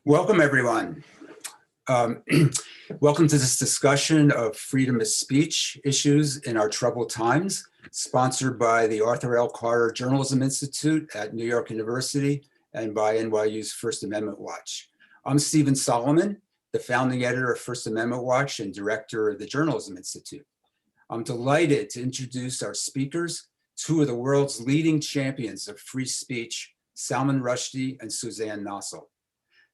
Welcome, everyone. Um, Welcome to this discussion of freedom of speech issues in our troubled times, sponsored by the Arthur L. Carter Journalism Institute at New York University and by NYU's First Amendment Watch. I'm Stephen Solomon, the founding editor of First Amendment Watch and director of the Journalism Institute. I'm delighted to introduce our speakers, two of the world's leading champions of free speech, Salman Rushdie and Suzanne Nossell.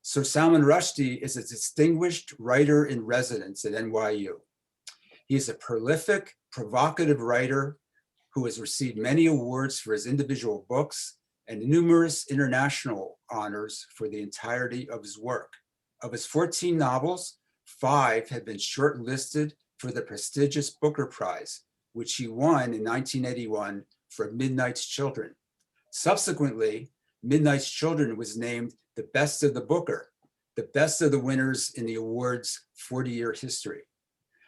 Sir Salman Rushdie is a distinguished writer in residence at NYU. He is a prolific, provocative writer who has received many awards for his individual books and numerous international honors for the entirety of his work. Of his 14 novels, 5 have been shortlisted for the prestigious Booker Prize, which he won in 1981 for Midnight's Children. Subsequently, Midnight's Children was named the best of the Booker, the best of the winners in the award's 40-year history.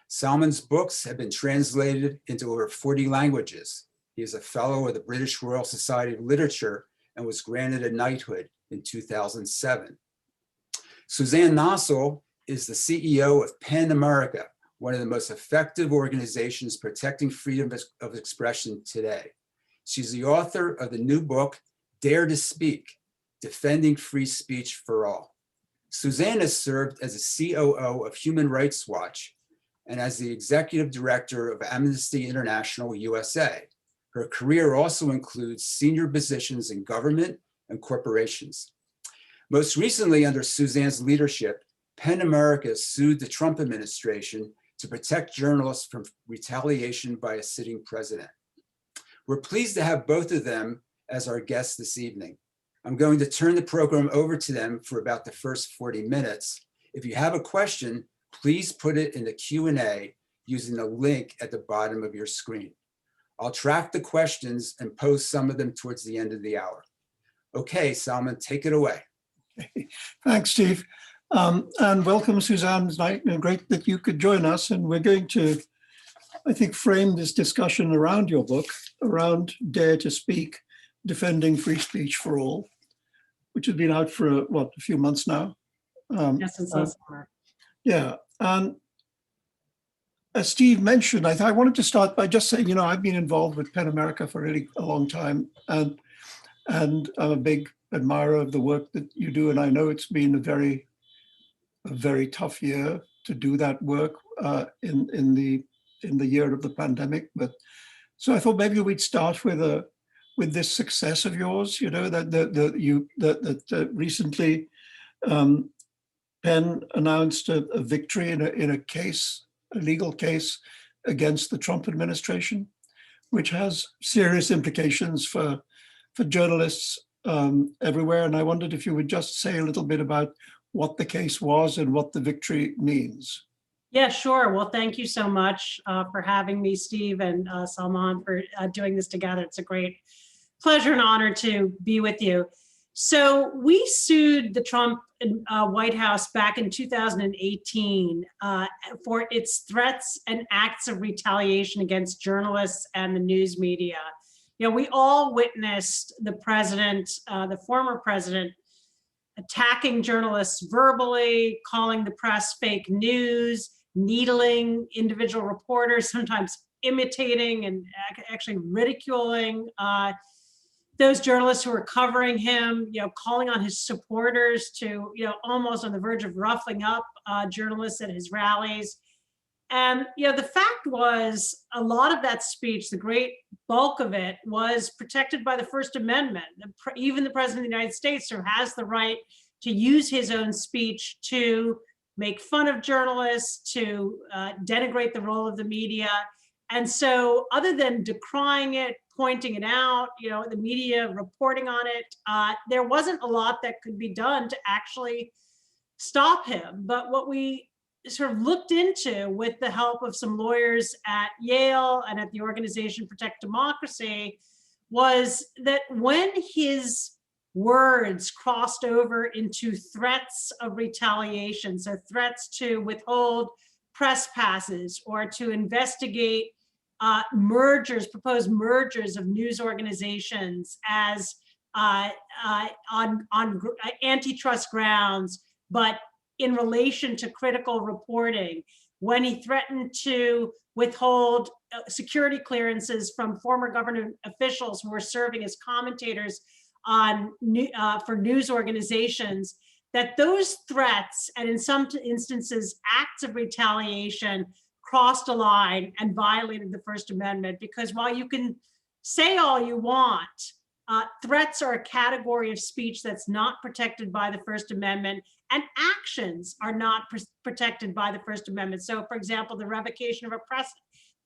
Salman's books have been translated into over 40 languages. He is a fellow of the British Royal Society of Literature and was granted a knighthood in 2007. Suzanne Nossell is the CEO of PEN America, one of the most effective organizations protecting freedom of expression today. She's the author of the new book, Dare to Speak, Defending Free Speech for All. Suzanne has served as a COO of Human Rights Watch and as the executive director of Amnesty International USA. Her career also includes senior positions in government and corporations. Most recently, under Suzanne's leadership, PEN America sued the Trump administration to protect journalists from retaliation by a sitting president. We're pleased to have both of them as our guests this evening. I'm going to turn the program over to them for about the first 40 minutes. If you have a question, please put it in the Q&A using the link at the bottom of your screen. I'll track the questions and post some of them towards the end of the hour. Okay, Salman, take it away. Thanks, Steve. And welcome, Suzanne. It's great that you could join us. And we're going to, I think, frame this discussion around your book, around Dare to Speak, Defending Free Speech for All, which has been out for, a few months now? Yes, since last summer. Yeah, and as Steve mentioned, I wanted to start by just saying, I've been involved with PEN America for really a long time, and I'm a big admirer of the work that you do, and I know it's been a very tough year to do that work in the year of the pandemic. But so I thought maybe we'd start with this success of yours, that recently PEN announced a victory in a case, a legal case against the Trump administration, which has serious implications for journalists everywhere. And I wondered if you would just say a little bit about what the case was and what the victory means. Yeah, sure. Well, thank you so much for having me, Steve, and Salman, for doing this together. It's a great pleasure and honor to be with you. So we sued the Trump White House back in 2018 for its threats and acts of retaliation against journalists and the news media. We all witnessed the president, the former president, attacking journalists verbally, calling the press fake news, needling individual reporters, sometimes imitating and actually ridiculing those journalists who were covering him, calling on his supporters to, almost on the verge of ruffling up journalists at his rallies. And, the fact was a lot of that speech, the great bulk of it, was protected by the First Amendment. Even the President of the United States has the right to use his own speech to make fun of journalists, to denigrate the role of the media. And so other than decrying it, pointing it out, the media reporting on it, there wasn't a lot that could be done to actually stop him. But what we sort of looked into with the help of some lawyers at Yale and at the organization Protect Democracy was that when his words crossed over into threats of retaliation, so threats to withhold press passes or to investigate proposed mergers of news organizations as on antitrust grounds, but in relation to critical reporting, when he threatened to withhold security clearances from former government officials who were serving as commentators on for news organizations, that those threats and in some instances acts of retaliation crossed a line and violated the First Amendment. Because while you can say all you want, threats are a category of speech that's not protected by the First Amendment, and actions are not protected by the First Amendment. So, for example, the revocation of a press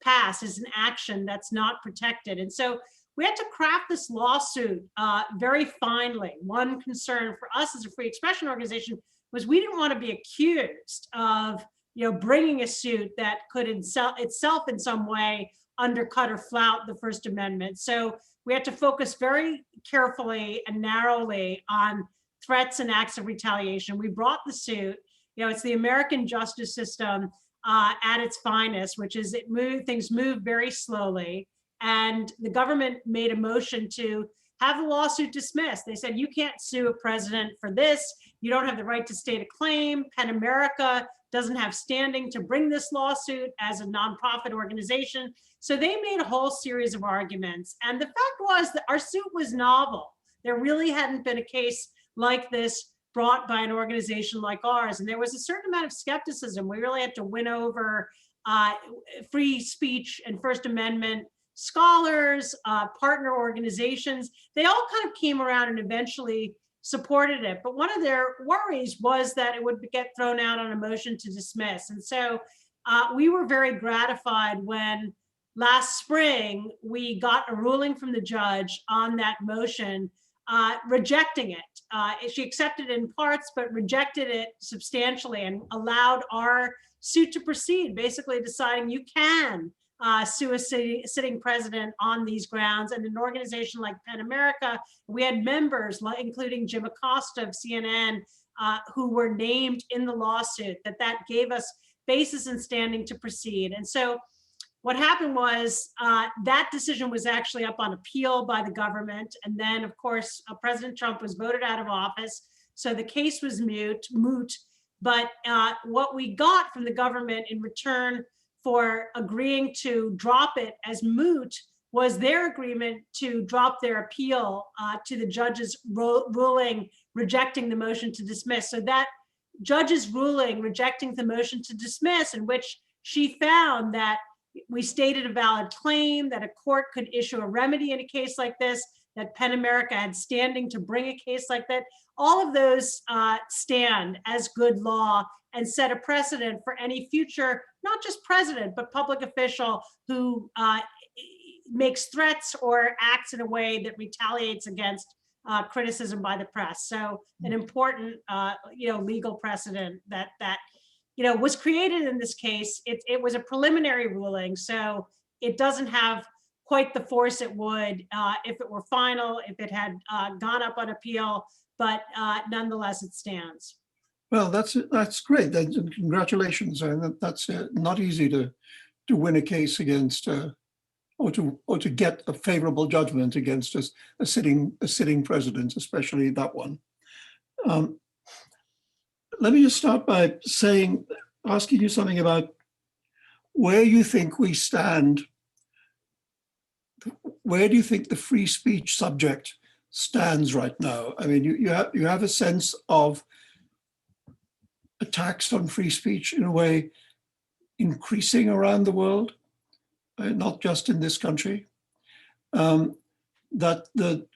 pass is an action that's not protected. And so we had to craft this lawsuit very finely. One concern for us as a free expression organization was we didn't want to be accused of, bringing a suit that could itself in some way undercut or flout the First Amendment. So we had to focus very carefully and narrowly on threats and acts of retaliation. We brought the suit. It's the American justice system at its finest, which is things move very slowly. And the government made a motion to have the lawsuit dismissed. They said, you can't sue a president for this. You don't have the right to state a claim. PEN America doesn't have standing to bring this lawsuit as a nonprofit organization. So they made a whole series of arguments. And the fact was that our suit was novel. There really hadn't been a case like this brought by an organization like ours. And there was a certain amount of skepticism. We really had to win over free speech and First Amendment scholars, partner organizations. They all kind of came around and eventually supported it. But one of their worries was that it would get thrown out on a motion to dismiss. And so we were very gratified when last spring we got a ruling from the judge on that motion, rejecting it. She accepted it in parts, but rejected it substantially and allowed our suit to proceed, basically deciding you can sue a sitting president on these grounds. And an organization like PEN America, we had members, including Jim Acosta of CNN, who were named in the lawsuit, that gave us basis and standing to proceed. And so what happened was that decision was actually up on appeal by the government. And then, of course, President Trump was voted out of office. So the case was moot. But what we got from the government in return for agreeing to drop it as moot was their agreement to drop their appeal to the judge's ruling rejecting the motion to dismiss. So that judge's ruling rejecting the motion to dismiss, in which she found that we stated a valid claim, that a court could issue a remedy in a case like this, that PEN America had standing to bring a case like that. All of those stand as good law and set a precedent for any future, not just president, but public official who makes threats or acts in a way that retaliates against criticism by the press. So an important, legal precedent that was created in this case. It was a preliminary ruling, so it doesn't have quite the force it would if it were final, if it had gone up on appeal, but nonetheless, it stands. Well, that's great. Congratulations. That's not easy to win a case against, or to get a favorable judgment against a sitting president, especially that one. Let me just start by asking you something about where you think we stand. Where do you think the free speech subject stands right now? I mean, you have a sense of attacks on free speech in a way increasing around the world, not just in this country. That the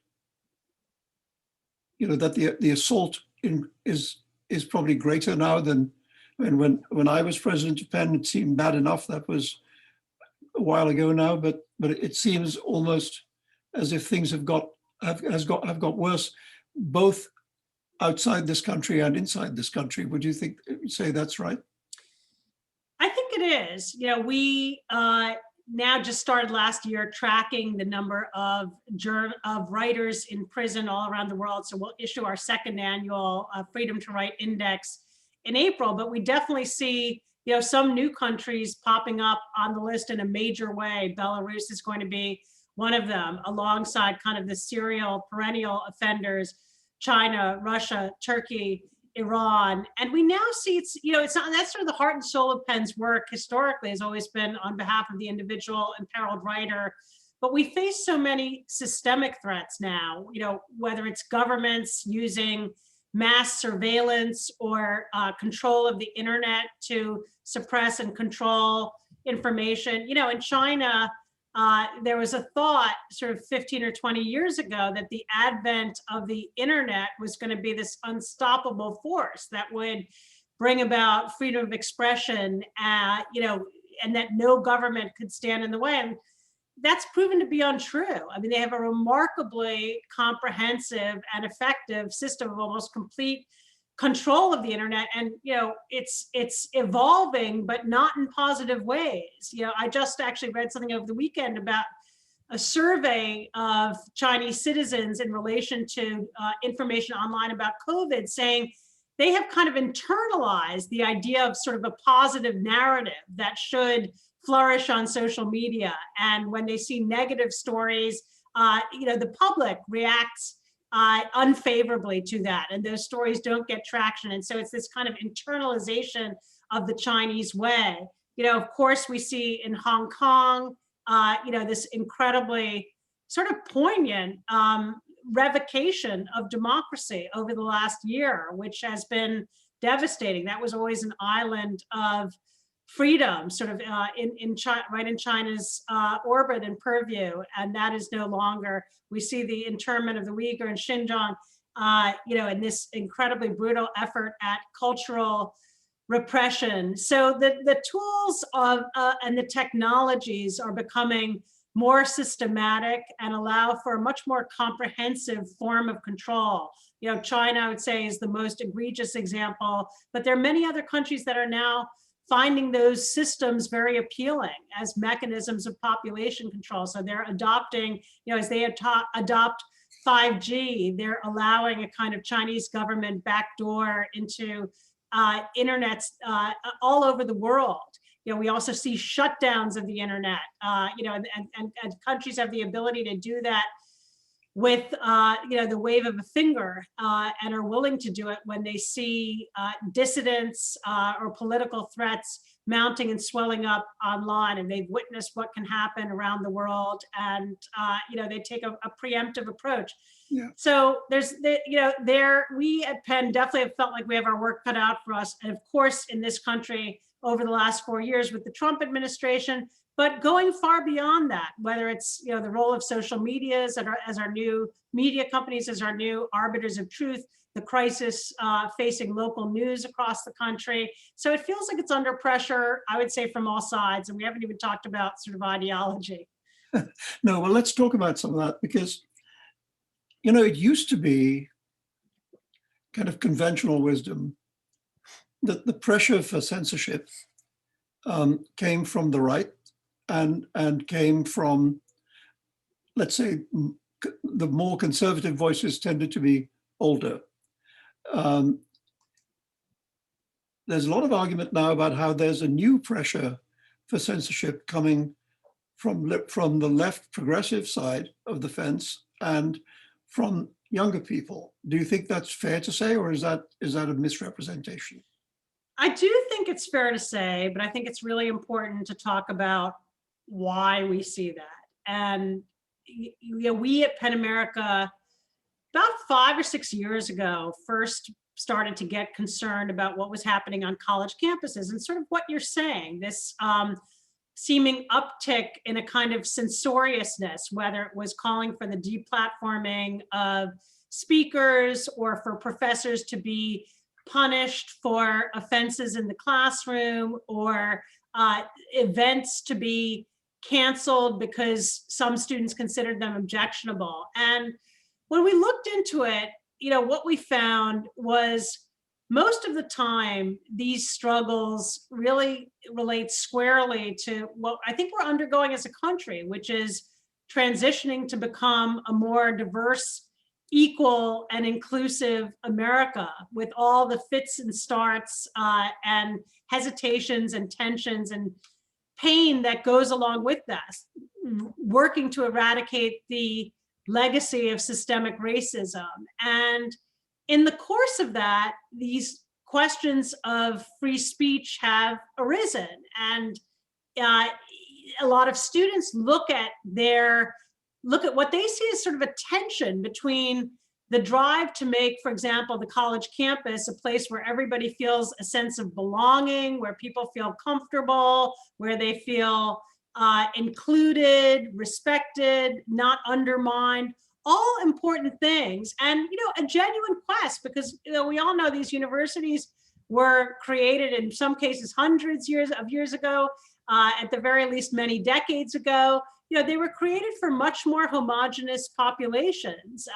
assault is probably greater now than when I was president of PEN. It seemed bad enough. That was a while ago now, but it seems almost as if things have got worse, both outside this country and inside this country. Would you say that's right? I think it is. We now just started last year tracking the number of writers in prison all around the world. So we'll issue our second annual Freedom to Write Index in April, but we definitely see some new countries popping up on the list in a major way. Belarus is going to be one of them, alongside kind of the serial perennial offenders, China, Russia, Turkey, Iran. And we now see it's not, that's sort of the heart and soul of Penn's work historically has always been on behalf of the individual imperiled writer. But we face so many systemic threats now, whether it's governments using mass surveillance or control of the internet to suppress and control information. In China, there was a thought sort of 15 or 20 years ago that the advent of the internet was going to be this unstoppable force that would bring about freedom of expression, and that no government could stand in the way. And that's proven to be untrue. I mean, they have a remarkably comprehensive and effective system of almost complete control of the internet, and it's evolving, but not in positive ways. I just actually read something over the weekend about a survey of Chinese citizens in relation to information online about COVID, saying they have kind of internalized the idea of sort of a positive narrative that should flourish on social media. And when they see negative stories, the public reacts unfavorably to that, and those stories don't get traction. And so it's this kind of internalization of the Chinese way. Of course, we see in Hong Kong, this incredibly sort of poignant revocation of democracy over the last year, which has been devastating. That was always an island of freedom, sort of in China, right in China's orbit and purview, and that is no longer. We see the internment of the Uyghur in Xinjiang, in this incredibly brutal effort at cultural repression. So the tools of and the technologies are becoming more systematic and allow for a much more comprehensive form of control. China, I would say, is the most egregious example, but there are many other countries that are now finding those systems very appealing as mechanisms of population control. So they're adopting, as they adopt 5G, they're allowing a kind of Chinese government backdoor into internets all over the world. We also see shutdowns of the internet, and countries have the ability to do that with the wave of a finger, and are willing to do it when they see dissidents or political threats mounting and swelling up online, and they've witnessed what can happen around the world, and they take a preemptive approach. Yeah. So we at Penn definitely have felt like we have our work cut out for us, and of course in this country over the last 4 years with the Trump administration. But going far beyond that, whether it's the role of social media as our new media companies, as our new arbiters of truth, the crisis facing local news across the country. So it feels like it's under pressure, I would say, from all sides, and we haven't even talked about sort of ideology. No, well, let's talk about some of that, because it used to be kind of conventional wisdom that the pressure for censorship came from the right. And came from, let's say, the more conservative voices tended to be older. There's a lot of argument now about how there's a new pressure for censorship coming from the left progressive side of the fence and from younger people. Do you think that's fair to say, or is that a misrepresentation? I do think it's fair to say, but I think it's really important to talk about why we see that. And we at Penn America, about 5 or 6 years ago, first started to get concerned about what was happening on college campuses, and sort of what you're saying, this seeming uptick in a kind of censoriousness, whether it was calling for the deplatforming of speakers or for professors to be punished for offenses in the classroom, or events to be canceled because some students considered them objectionable. And when we looked into it, what we found was most of the time, these struggles really relate squarely to what I think we're undergoing as a country, which is transitioning to become a more diverse, equal, and inclusive America, with all the fits and starts and hesitations and tensions and pain that goes along with that, working to eradicate the legacy of systemic racism. And in the course of that, these questions of free speech have arisen, and a lot of students look at what they see as sort of a tension between the drive to make, for example, the college campus a place where everybody feels a sense of belonging, where people feel comfortable, where they feel included, respected, not undermined, all important things. And, a genuine quest, because, we all know these universities were created in some cases hundreds of years ago, at the very least many decades ago. They were created for much more homogenous populations,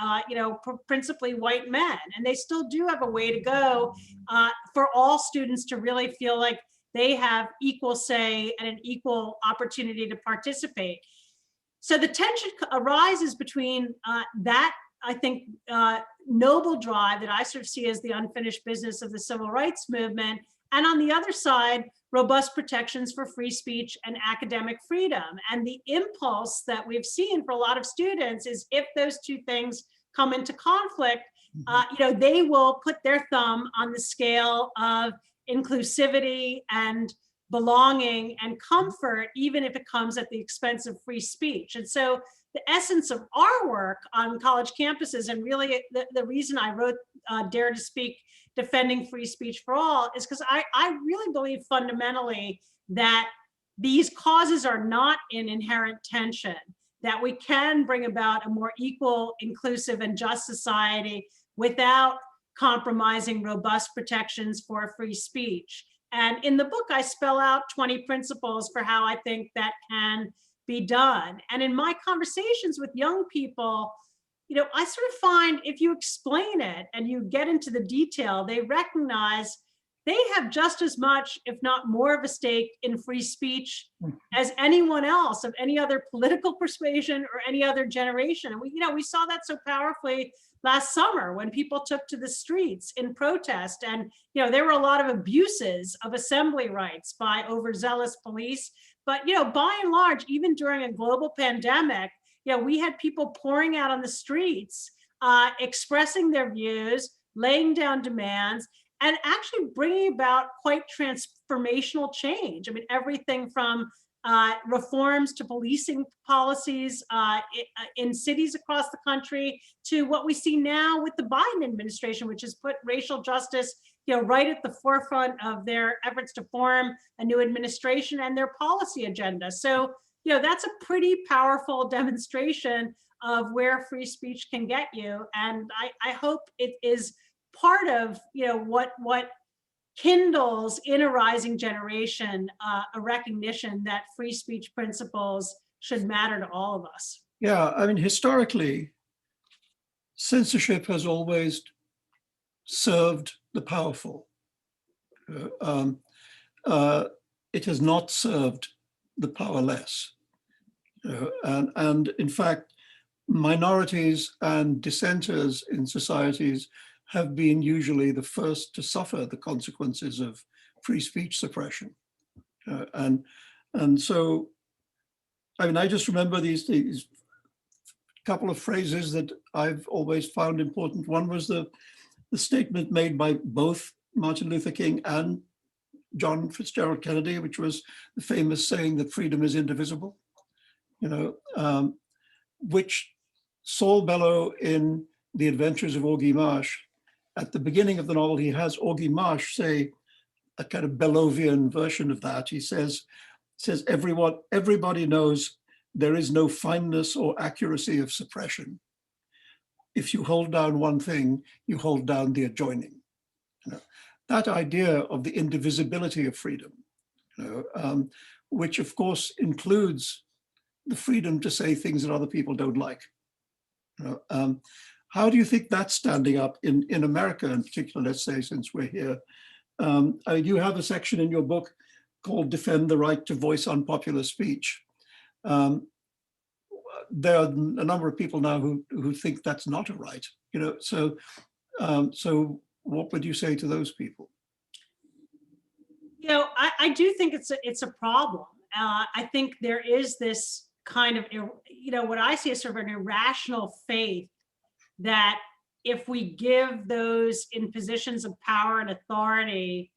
principally white men, and they still do have a way to go for all students to really feel like they have equal say and an equal opportunity to participate. So the tension arises between that, I think, noble drive that I sort of see as the unfinished business of the civil rights movement, and on the other side, robust protections for free speech and academic freedom. And the impulse that we've seen for a lot of students is, if those two things come into conflict, they will put their thumb on the scale of inclusivity and belonging and comfort, even if it comes at the expense of free speech. And so the essence of our work on college campuses, and really the reason I wrote Dare to Speak, Defending Free Speech for All, is because I really believe fundamentally that these causes are not in inherent tension, that we can bring about a more equal, inclusive, and just society without compromising robust protections for free speech. And in the book, I spell out 20 principles for how I think that can be done. And in my conversations with young people, I sort of find if you explain it and you get into the detail, they recognize they have just as much, if not more, of a stake in free speech as anyone else of any other political persuasion or any other generation. And we saw that so powerfully last summer when people took to the streets in protest. And there were a lot of abuses of assembly rights by overzealous police. But by and large, even during a global pandemic, we had people pouring out on the streets, expressing their views, laying down demands, and actually bringing about quite transformational change. I mean, everything from reforms to policing policies in cities across the country to what we see now with the Biden administration, which has put racial justice right at the forefront of their efforts to form a new administration and their policy agenda. So that's a pretty powerful demonstration of where free speech can get you. And I hope it is part of what kindles in a rising generation a recognition that free speech principles should matter to all of us. Yeah, I mean, historically, censorship has always served the powerful. It has not served the powerless. And in fact, minorities and dissenters in societies have been usually the first to suffer the consequences of free speech suppression. And so, I mean, I just remember these couple of phrases that I've always found important. One was the statement made by both Martin Luther King and John Fitzgerald Kennedy, which was the famous saying that freedom is indivisible, which Saul Bellow in The Adventures of Augie Marsh, at the beginning of the novel, he has Augie Marsh say a kind of Bellovian version of that. He says everybody knows there is no fineness or accuracy of suppression. If you hold down one thing, you hold down the adjoining. That idea of the indivisibility of freedom, which of course includes the freedom to say things that other people don't like. How do you think that's standing up in America in particular, let's say, since we're here? You have a section in your book called Defend the Right to Voice Unpopular Speech. There are a number of people now who think that's not a right, so what would you say to those people? I do think it's a problem. I think there is this kind of, what I see as sort of an irrational faith that if we give those in positions of power and authority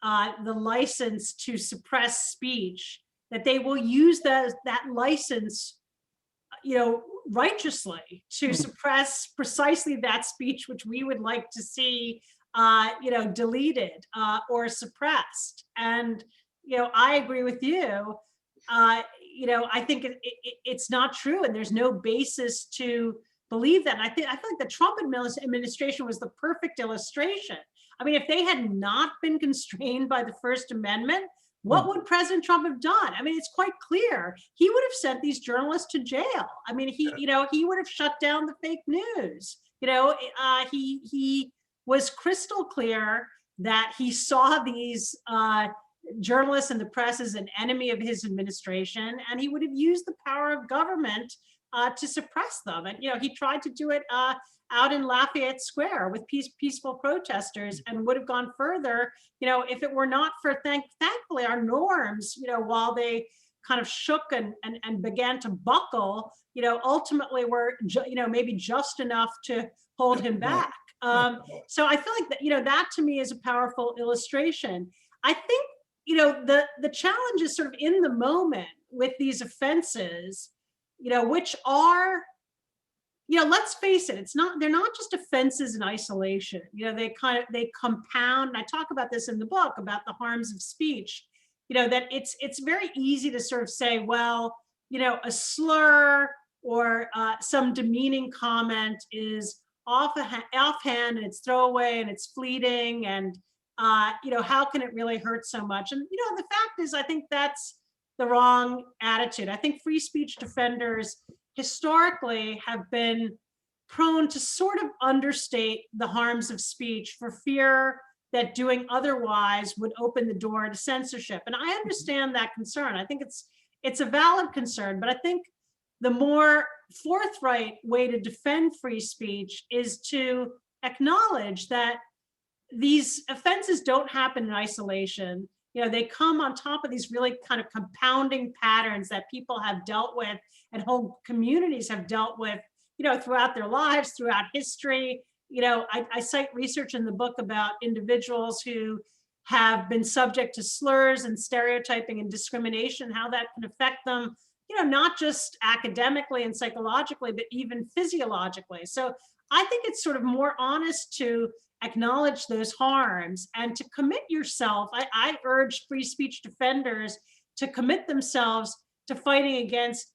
the license to suppress speech, that they will use that license, righteously to suppress precisely that speech which we would like to see, deleted or suppressed. And, I agree with you. I think it's not true, and there's no basis to believe that. And I feel like the Trump administration was the perfect illustration. I mean, if they had not been constrained by the First Amendment, what would President Trump have done? I mean, it's quite clear. He would have sent these journalists to jail. I mean, he would have shut down the fake news. He was crystal clear that he saw these journalists and the press as an enemy of his administration, and he would have used the power of government to suppress them. And he tried to do it out in Lafayette Square with peaceful protesters, and would have gone further, if it were not for thankfully our norms, while they kind of shook and began to buckle, ultimately were maybe just enough to hold him back. So I feel like that, that to me is a powerful illustration. I think the challenge is sort of in the moment with these offenses, which are, let's face it, they're not just offenses in isolation. They compound. And I talk about this in the book about the harms of speech, that it's very easy to sort of say, well, a slur or some demeaning comment is offhand and it's throwaway and it's fleeting, and how can it really hurt so much? And the fact is, I think that's the wrong attitude. I think free speech defenders historically have been prone to sort of understate the harms of speech for fear that doing otherwise would open the door to censorship. And I understand that concern. I think it's a valid concern, but I think the more forthright way to defend free speech is to acknowledge that these offenses don't happen in isolation. They come on top of these really kind of compounding patterns that people have dealt with and whole communities have dealt with, throughout their lives, throughout history. I cite research in the book about individuals who have been subject to slurs and stereotyping and discrimination, how that can affect them, not just academically and psychologically, but even physiologically. So I think it's sort of more honest to acknowledge those harms and to commit yourself. I urge free speech defenders to commit themselves to fighting against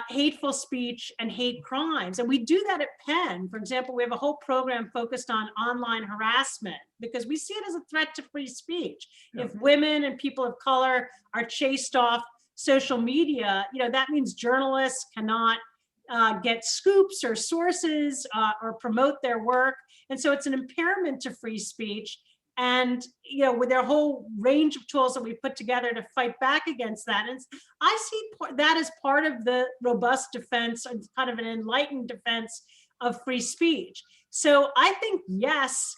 hateful speech and hate crimes. And we do that at Penn. For example, we have a whole program focused on online harassment because we see it as a threat to free speech. Yeah. If women and people of color are chased off social media, that means journalists cannot get scoops or sources or promote their work. And so it's an impairment to free speech. And, with their whole range of tools that we put together to fight back against that. And I see that as part of the robust defense and kind of an enlightened defense of free speech. So I think, yes,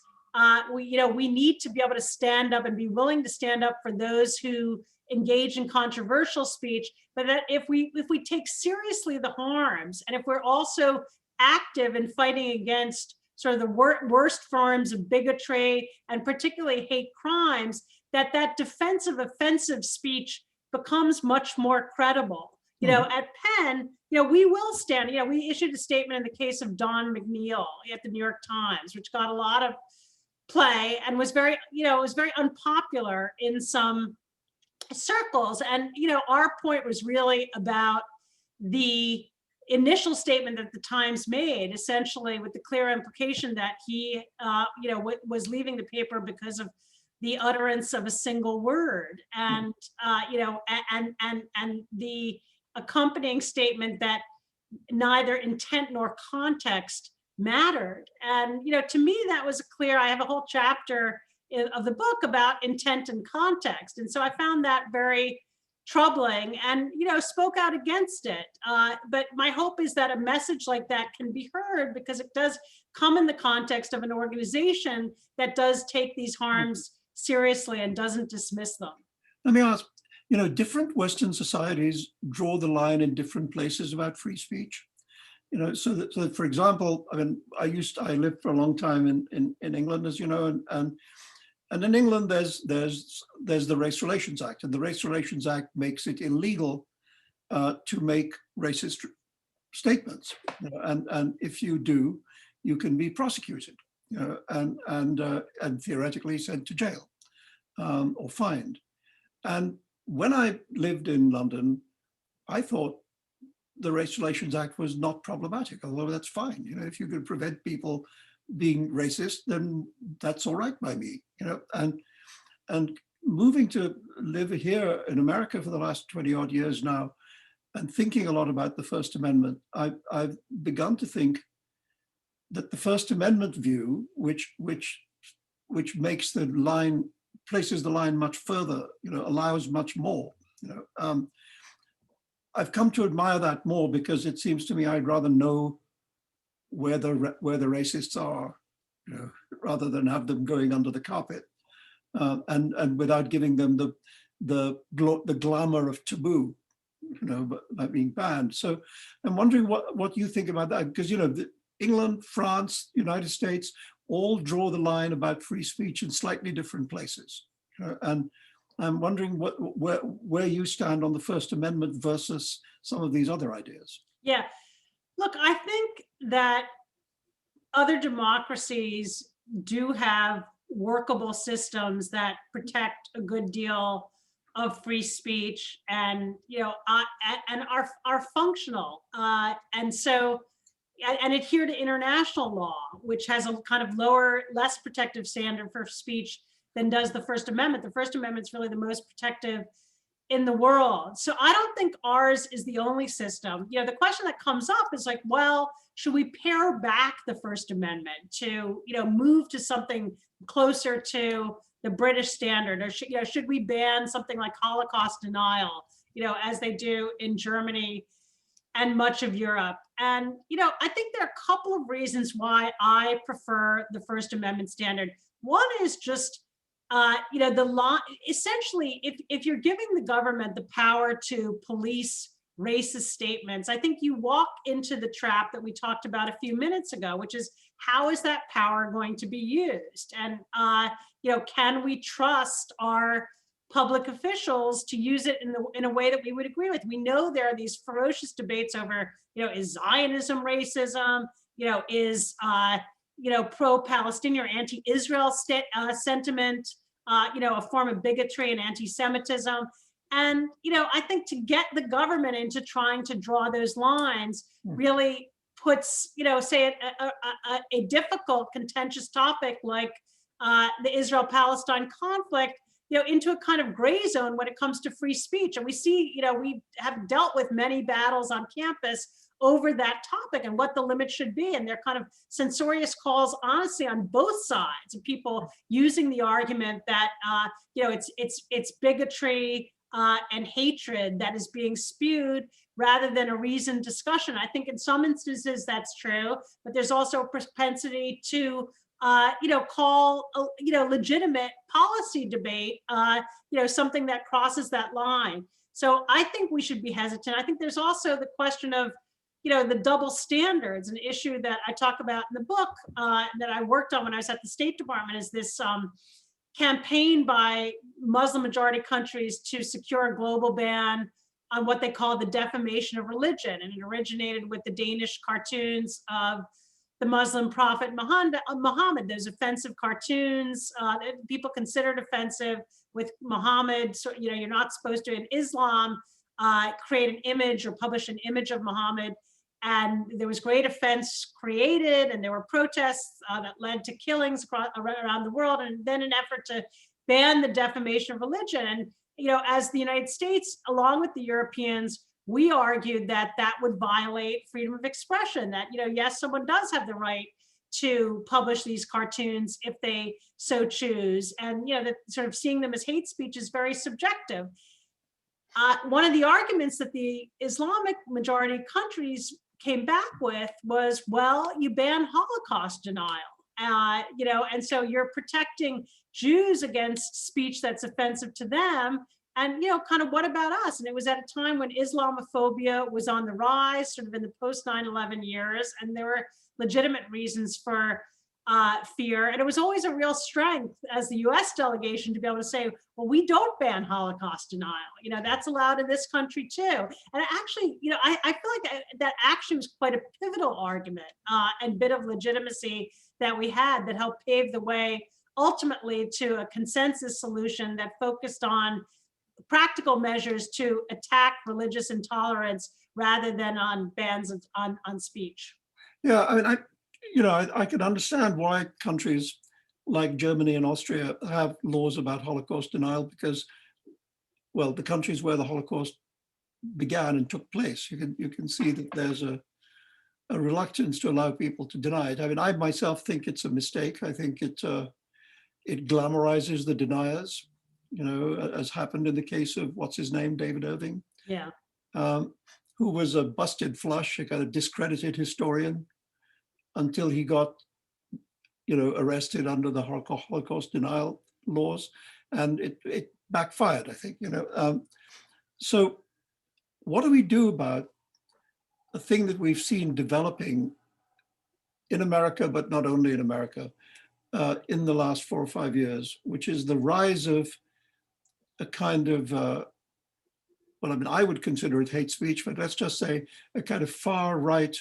we need to be able to stand up and be willing to stand up for those who engage in controversial speech, but that if we take seriously the harms, and if we're also active in fighting against sort of the worst forms of bigotry and particularly hate crimes, that defense of offensive speech becomes much more credible. At Penn, we will stand. We issued a statement in the case of Don McNeil at the New York Times, which got a lot of play and was very, it was very unpopular in some circles. And our point was really about the initial statement that the Times made, essentially with the clear implication that he was leaving the paper because of the utterance of a single word, and and the accompanying statement that neither intent nor context mattered. And to me, that was clear. I have a whole chapter of the book about intent and context. And so I found that very troubling and, spoke out against it. But my hope is that a message like that can be heard because it does come in the context of an organization that does take these harms seriously and doesn't dismiss them. Let me ask, different Western societies draw the line in different places about free speech. You know, so that for example, I mean, I lived for a long time in England, as you know, and in England there's the Race Relations Act, and the Race Relations Act makes it illegal to make racist statements, you know, and if you do, you can be prosecuted, you know, and theoretically sent to jail or fined. And when I lived in London, I thought the Race Relations Act was not problematic, although that's fine. You know, if you could prevent people being racist, then that's all right by me. You know, and moving to live here in America for the last 20 odd years now, and thinking a lot about the First Amendment, I've begun to think that the First Amendment view, which makes the line, places the line much further, you know, allows much more, you know. I've come to admire that more because it seems to me I'd rather know where the racists are, you know, rather than have them going under the carpet, and without giving them the glamour of taboo, you know, by being banned. So I'm wondering what you think about that, because, you know, England, France, United States all draw the line about free speech in slightly different places, you know, and I'm wondering where you stand on the First Amendment versus some of these other ideas. Yeah, look, I think that other democracies do have workable systems that protect a good deal of free speech, and you know, and are functional, and so and adhere to international law, which has a kind of lower, less protective standard for speech than does the First Amendment. The First Amendment is really the most protective in the world. So I don't think ours is the only system. You know, the question that comes up is like, well, should we pare back the First Amendment to, you know, move to something closer to the British standard, or should, you know, should we ban something like Holocaust denial, you know, as they do in Germany and much of Europe? And, you know, I think there are a couple of reasons why I prefer the First Amendment standard. One is just, you know, the law, essentially, if you're giving the government the power to police racist statements, I think you walk into the trap that we talked about a few minutes ago, which is, how is that power going to be used? And, you know, can we trust our public officials to use it in a way that we would agree with? We know there are these ferocious debates over, you know, is Zionism racism? You know, is, you know, pro-Palestinian or anti-Israel sentiment, you know, a form of bigotry and anti-Semitism. And, you know, I think to get the government into trying to draw those lines really puts, you know, say a difficult, contentious topic like the Israel-Palestine conflict, you know, into a kind of gray zone when it comes to free speech. And we see, you know, we have dealt with many battles on campus over that topic and what the limit should be. And they're kind of censorious calls, honestly, on both sides, of people using the argument that, you know, it's bigotry and hatred that is being spewed rather than a reasoned discussion. I think in some instances that's true, but there's also a propensity to, you know, call, you know, legitimate policy debate, you know, something that crosses that line. So I think we should be hesitant. I think there's also the question of, you know, the double standards, an issue that I talk about in the book that I worked on when I was at the State Department, is this campaign by Muslim majority countries to secure a global ban on what they call the defamation of religion. And it originated with the Danish cartoons of the Muslim prophet Muhammad, those offensive cartoons that people considered offensive with Muhammad. So, you know, you're not supposed to, in Islam, create an image or publish an image of Muhammad. And there was great offense created, and there were protests that led to killings around the world, and then an effort to ban the defamation of religion. And, you know, as the United States, along with the Europeans, we argued that that would violate freedom of expression, that, you know, yes, someone does have the right to publish these cartoons if they so choose. And, you know, that sort of seeing them as hate speech is very subjective. One of the arguments that the Islamic majority countries came back with was, well, you ban Holocaust denial, you know, and so you're protecting Jews against speech that's offensive to them, And, kind of what about us? And it was at a time when Islamophobia was on the rise, sort of in the post 9/11 years, and there were legitimate reasons for fear. And it was always a real strength as the US delegation to be able to say, well, we don't ban Holocaust denial. That's allowed in this country too. And actually, I feel like that actually was quite a pivotal argument and bit of legitimacy that we had that helped pave the way ultimately to a consensus solution that focused on practical measures to attack religious intolerance rather than on bans on speech. Yeah, I mean, I can understand why countries like Germany and Austria have laws about Holocaust denial because, well, the countries where the Holocaust began and took place, you can see that there's a reluctance to allow people to deny it. I mean, I myself think it's a mistake. I think it glamorizes the deniers, as happened in the case of what's his name, David Irving. Yeah. Who was a busted flush, a kind of discredited historian until he got, arrested under the Holocaust denial laws, and it backfired, I think. So what do we do about a thing that we've seen developing in America, but not only in America, in the last 4 or 5 years, which is the rise of a kind of, I would consider it hate speech, but let's just say a kind of far right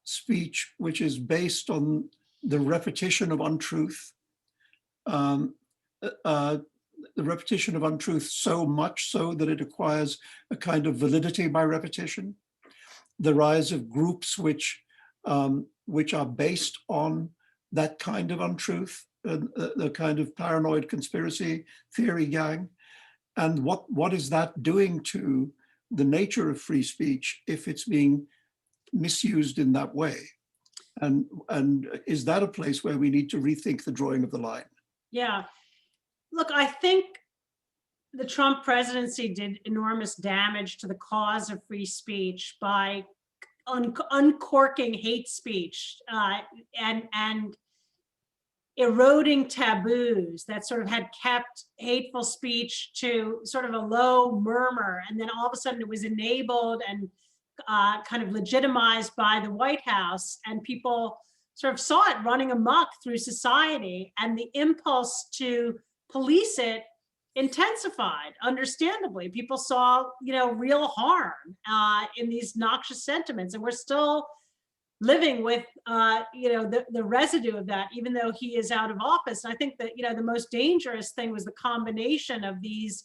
speech, which is based on the repetition of untruth, the repetition of untruth so much so that it acquires a kind of validity by repetition, the rise of groups which are based on that kind of untruth, the kind of paranoid conspiracy theory gang. And what is that doing to the nature of free speech if it's being misused in that way? And is that a place where we need to rethink the drawing of the line? Yeah. Look, I think the Trump presidency did enormous damage to the cause of free speech by uncorking hate speech and eroding taboos that sort of had kept hateful speech to sort of a low murmur. And then all of a sudden it was enabled and kind of legitimized by the White House, and people sort of saw it running amok through society, and the impulse to police it intensified. Understandably, people saw, real harm in these noxious sentiments, and we're still living with, the residue of that, even though he is out of office. And I think that, the most dangerous thing was the combination of these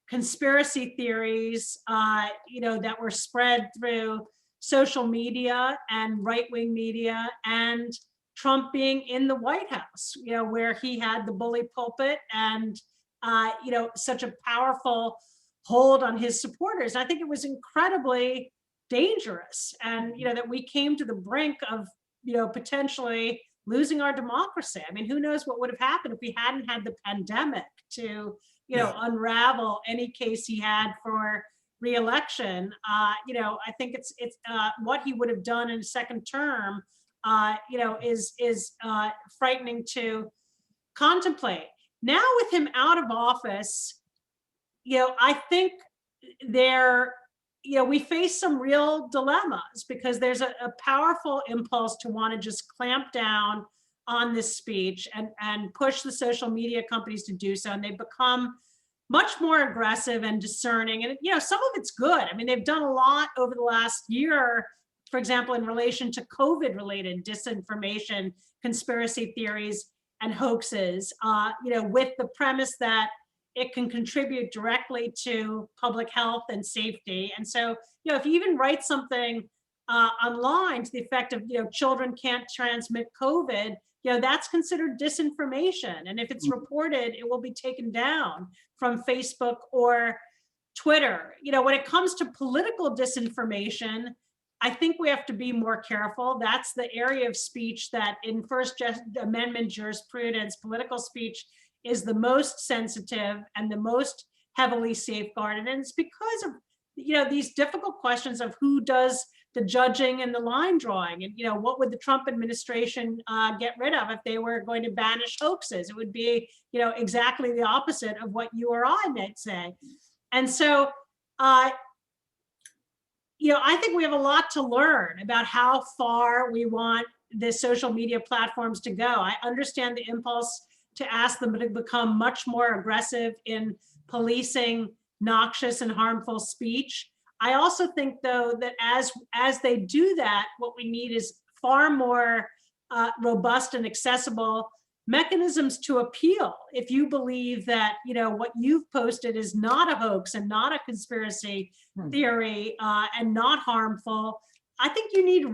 conspiracy theories, that were spread through social media and right-wing media, and Trump being in the White House, where he had the bully pulpit and, such a powerful hold on his supporters. I think it was incredibly dangerous, and, that we came to the brink of, potentially losing our democracy. I mean, who knows what would have happened if we hadn't had the pandemic to, unravel any case he had for re-election. I think it's what he would have done in a second term, is frightening to contemplate. Now with him out of office, I think we face some real dilemmas, because there's a powerful impulse to want to just clamp down on this speech and push the social media companies to do so. And they've become much more aggressive and discerning. And, some of it's good. I mean, they've done a lot over the last year, for example, in relation to COVID-related disinformation, conspiracy theories, and hoaxes, with the premise that it can contribute directly to public health and safety. And so, if you even write something online to the effect of, children can't transmit COVID, that's considered disinformation. And if it's reported, it will be taken down from Facebook or Twitter. When it comes to political disinformation, I think we have to be more careful. That's the area of speech that in First Amendment jurisprudence, political speech is the most sensitive and the most heavily safeguarded. And it's because of, these difficult questions of who does the judging and the line drawing. And, what would the Trump administration get rid of if they were going to banish hoaxes? It would be, exactly the opposite of what you or I might say. And so, I think we have a lot to learn about how far we want the social media platforms to go. I understand the impulse to ask them to become much more aggressive in policing noxious and harmful speech. I also think, though, that as they do that, what we need is far more robust and accessible mechanisms to appeal. If you believe that what you've posted is not a hoax and not a conspiracy theory and not harmful, I think you need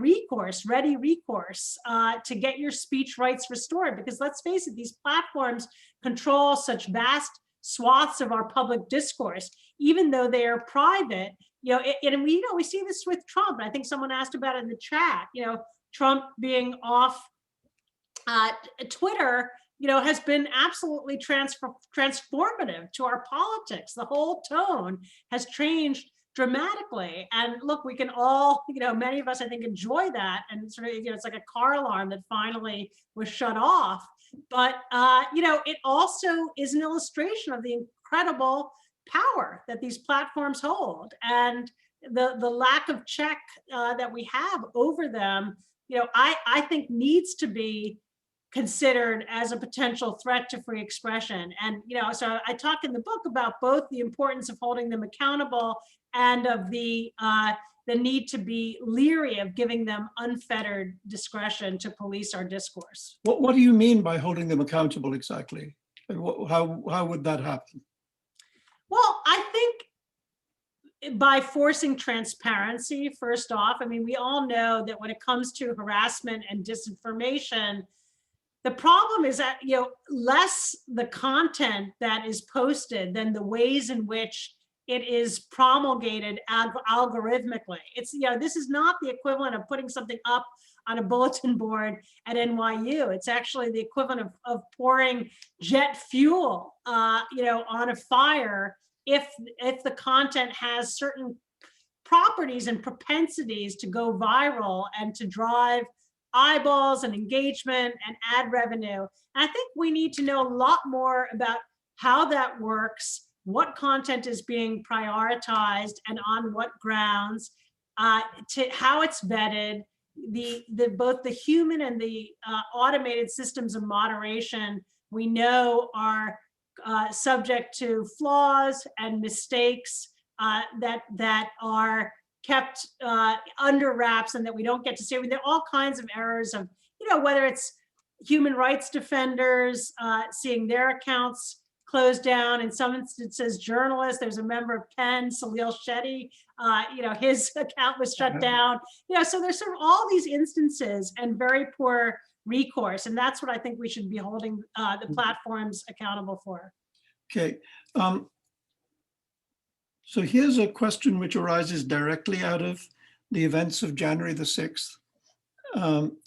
ready recourse to get your speech rights restored. Because let's face it, these platforms control such vast swaths of our public discourse, even though they are private. And we see this with Trump. I think someone asked about it in the chat. Trump being off Twitter, has been absolutely transformative to our politics. The whole tone has changed dramatically. And look, we can all, many of us, I think, enjoy that. And sort of, it's like a car alarm that finally was shut off. But, it also is an illustration of the incredible power that these platforms hold and the lack of check that we have over them, I think needs to be considered as a potential threat to free expression. And, so I talk in the book about both the importance of holding them accountable and of the need to be leery of giving them unfettered discretion to police our discourse. What do you mean by holding them accountable exactly? How would that happen? Well, I think by forcing transparency, first off. I mean, we all know that when it comes to harassment and disinformation, the problem is that, less the content that is posted than the ways in which it is promulgated algorithmically. It's, this is not the equivalent of putting something up on a bulletin board at NYU. It's actually the equivalent of pouring jet fuel, on a fire if the content has certain properties and propensities to go viral and to drive eyeballs and engagement and ad revenue. And I think we need to know a lot more about how that works, what content is being prioritized and on what grounds, to how it's vetted, both the human and the automated systems of moderation we know are subject to flaws and mistakes that are kept under wraps and that we don't get to see. I mean, there are all kinds of errors of, whether it's human rights defenders seeing their accounts closed down. In some instances, journalists, there's a member of PEN, Salil Shetty, his account was shut down. So there's sort of all these instances and very poor recourse. And that's what I think we should be holding the platforms accountable for. Okay. So here's a question which arises directly out of the events of January the 6th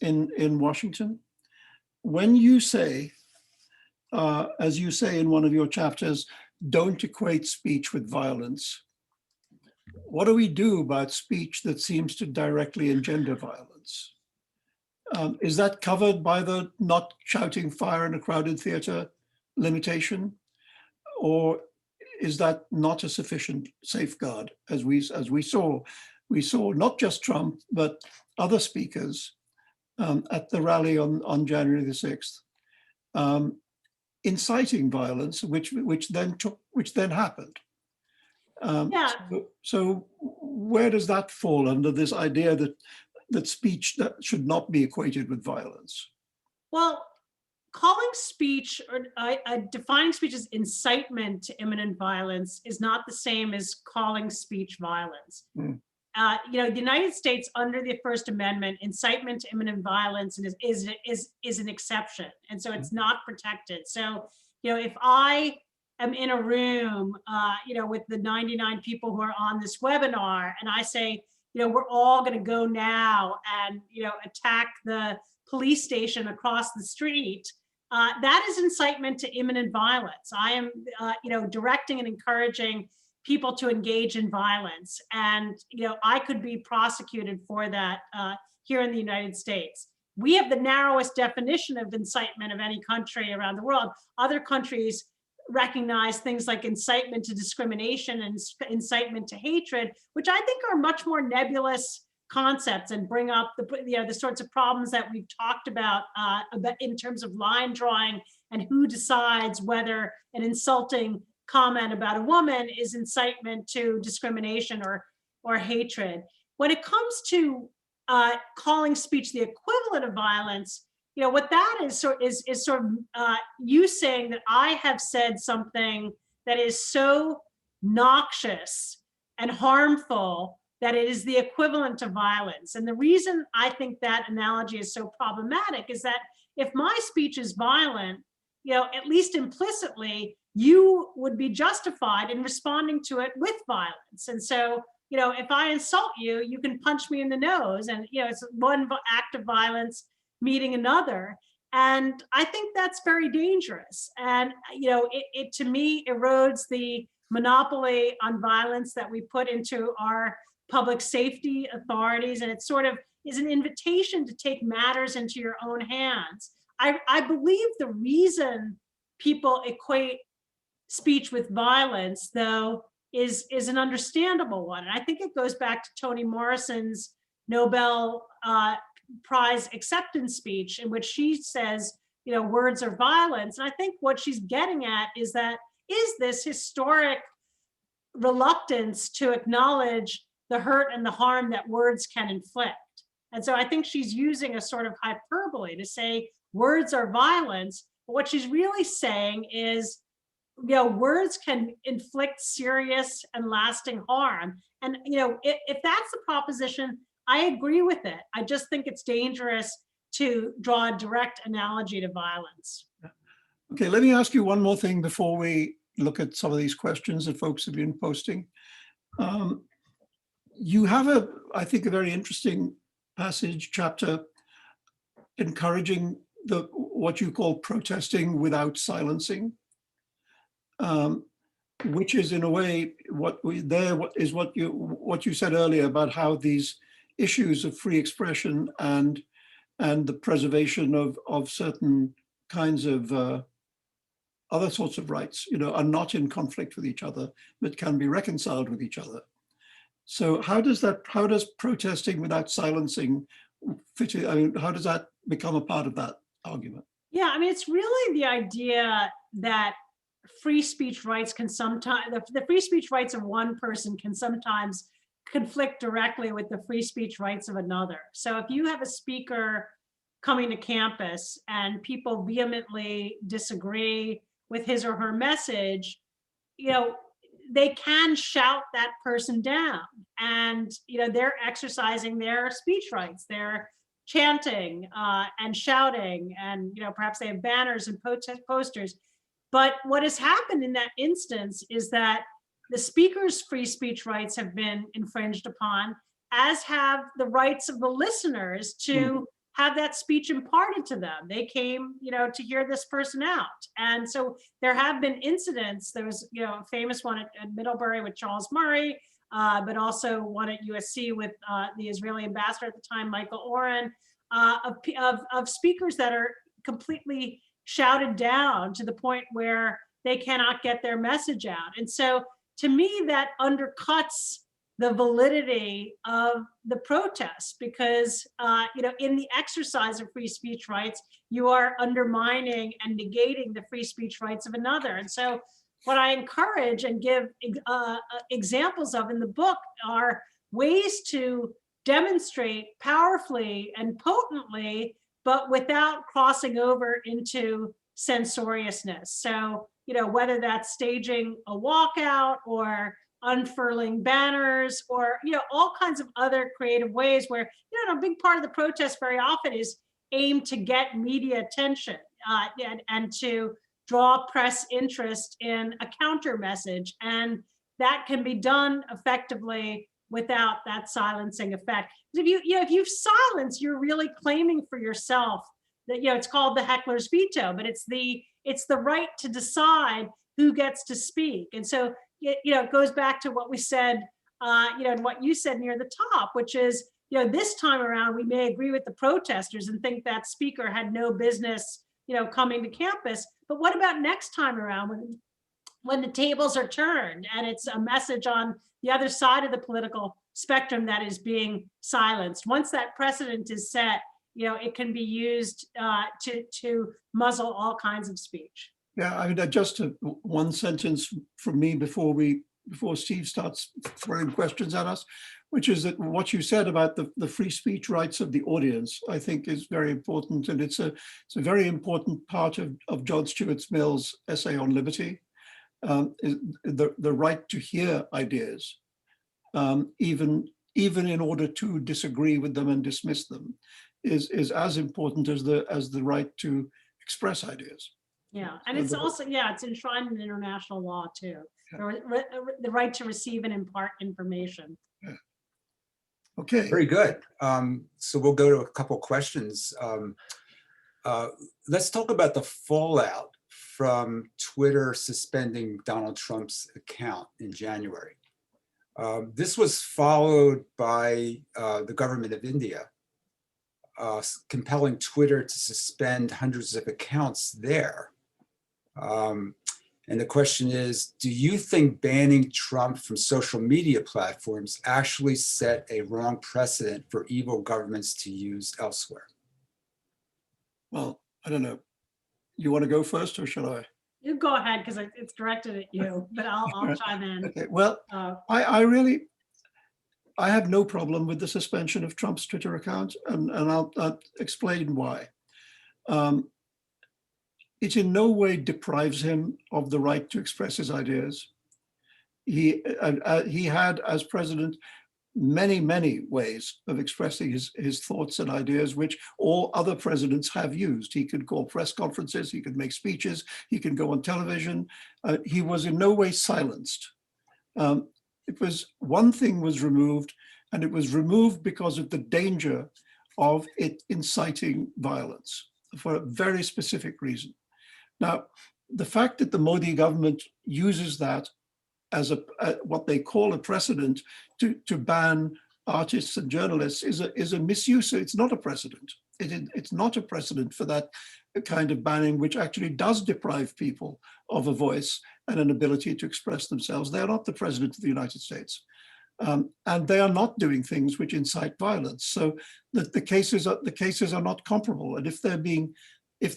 in Washington. When you say, as you say in one of your chapters, don't equate speech with violence, what do we do about speech that seems to directly engender violence? Is that covered by the not shouting fire in a crowded theater limitation? Or is that not a sufficient safeguard? As we saw not just Trump, but other speakers at the rally on January the 6th, inciting violence, which then happened. So where does that fall under this idea that speech that should not be equated with violence? Well, calling speech or defining speech as incitement to imminent violence is not the same as calling speech violence. The United States, under the First Amendment, incitement to imminent violence is an exception, and so it's not protected. So, if I am in a room, with the 99 people who are on this webinar, and I say, we're all going to go now and attack the police station across the street. That is incitement to imminent violence. I am, directing and encouraging people to engage in violence, and I could be prosecuted for that here in the United States. We have the narrowest definition of incitement of any country around the world. Other countries recognize things like incitement to discrimination and incitement to hatred, which I think are much more nebulous concepts and bring up the sorts of problems that we've talked about in terms of line drawing and who decides whether an insulting comment about a woman is incitement to discrimination or hatred. When it comes to calling speech the equivalent of violence, what that is sort of you saying that I have said something that is so noxious and harmful that it is the equivalent to violence. And the reason I think that analogy is so problematic is that if my speech is violent, at least implicitly, you would be justified in responding to it with violence. And so, if I insult you, you can punch me in the nose, and it's one act of violence meeting another. And I think that's very dangerous. And it to me erodes the monopoly on violence that we put into our public safety authorities, and it sort of is an invitation to take matters into your own hands. I believe the reason people equate speech with violence, though, is an understandable one. And I think it goes back to Toni Morrison's Nobel Prize acceptance speech, in which she says, words are violence. And I think what she's getting at is this historic reluctance to acknowledge the hurt and the harm that words can inflict. And so I think she's using a sort of hyperbole to say words are violence, but what she's really saying is, words can inflict serious and lasting harm. And, if that's the proposition, I agree with it. I just think it's dangerous to draw a direct analogy to violence. Okay, let me ask you one more thing before we look at some of these questions that folks have been posting. You have I think, a very interesting chapter encouraging what you call protesting without silencing, which is in a way what you said earlier about how these issues of free expression and the preservation of certain kinds of other sorts of rights, are not in conflict with each other, but can be reconciled with each other. So how does protesting without silencing fit in? I mean, how does that become a part of that argument? Yeah, I mean, it's really the idea that free speech rights can sometimes, the free speech rights of one person can sometimes conflict directly with the free speech rights of another. So if you have a speaker coming to campus and people vehemently disagree with his or her message, they can shout that person down, and they're exercising their speech rights. They're chanting and shouting, and perhaps they have banners and posters. But what has happened in that instance is that the speaker's free speech rights have been infringed upon, as have the rights of the listeners to have that speech imparted to them. They came, to hear this person out. And so there have been incidents. There was, a famous one at Middlebury with Charles Murray, but also one at USC with the Israeli ambassador at the time, Michael Oren, of speakers that are completely shouted down to the point where they cannot get their message out. And so to me, that undercuts the validity of the protests, because in the exercise of free speech rights, you are undermining and negating the free speech rights of another. And so what I encourage and give examples of in the book are ways to demonstrate powerfully and potently, but without crossing over into censoriousness. So, whether that's staging a walkout or unfurling banners, or all kinds of other creative ways where a big part of the protest very often is aimed to get media attention and to draw press interest in a counter message, and that can be done effectively without that silencing effect. If you silence, you're really claiming for yourself that it's called the heckler's veto, but it's the right to decide who gets to speak. And so it goes back to what we said, and what you said near the top, which is, this time around, we may agree with the protesters and think that speaker had no business, coming to campus. But what about next time around when when the tables are turned and it's a message on the other side of the political spectrum that is being silenced. Once that precedent is set, it can be used to muzzle all kinds of speech. Yeah, I mean, just one sentence from me before Steve starts throwing questions at us, which is that what you said about the free speech rights of the audience, I think is very important. And it's a very important part of John Stuart Mill's essay on liberty, is the right to hear ideas, even in order to disagree with them and dismiss them, is as important as the right to express ideas. Yeah, and it's also, it's enshrined in international law too. The right to receive and impart information. Yeah. Okay. Very good. So we'll go to a couple questions. Let's talk about the fallout from Twitter suspending Donald Trump's account in January. This was followed by the government of India compelling Twitter to suspend hundreds of accounts there. And the question is, do you think banning Trump from social media platforms actually set a wrong precedent for evil governments to use elsewhere? Well, I don't know. You want to go first or shall I? You go ahead, because it's directed at you, but I'll chime in. Okay, well, I have no problem with the suspension of Trump's Twitter account, and I'll explain why. It in no way deprives him of the right to express his ideas. He had, as president, many ways of expressing his thoughts and ideas, which all other presidents have used. He could call press conferences, he could make speeches, he could go on television. He was in no way silenced. One thing was removed, and it was removed because of the danger of it inciting violence for a very specific reason. Now, the fact that the Modi government uses that as what they call a precedent to ban artists and journalists is a misuse. It's not a precedent. It's not a precedent for that kind of banning, which actually does deprive people of a voice and an ability to express themselves. They are not the president of the United States. And they are not doing things which incite violence. So the cases are not comparable. And if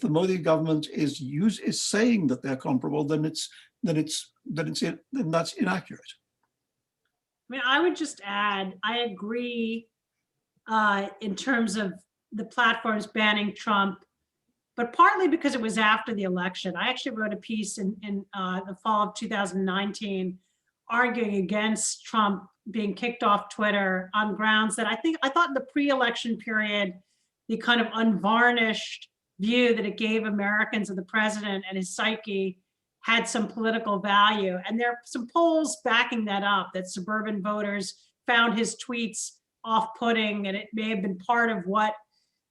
the Modi government is saying that they're comparable, then that's inaccurate. I mean, I would just add, I agree in terms of the platforms banning Trump, but partly because it was after the election. I actually wrote a piece in the fall of 2019 arguing against Trump being kicked off Twitter on grounds that I thought in the pre-election period, the kind of unvarnished view that it gave Americans of the president and his psyche had some political value. And there are some polls backing that up, that suburban voters found his tweets off-putting, and it may have been part of what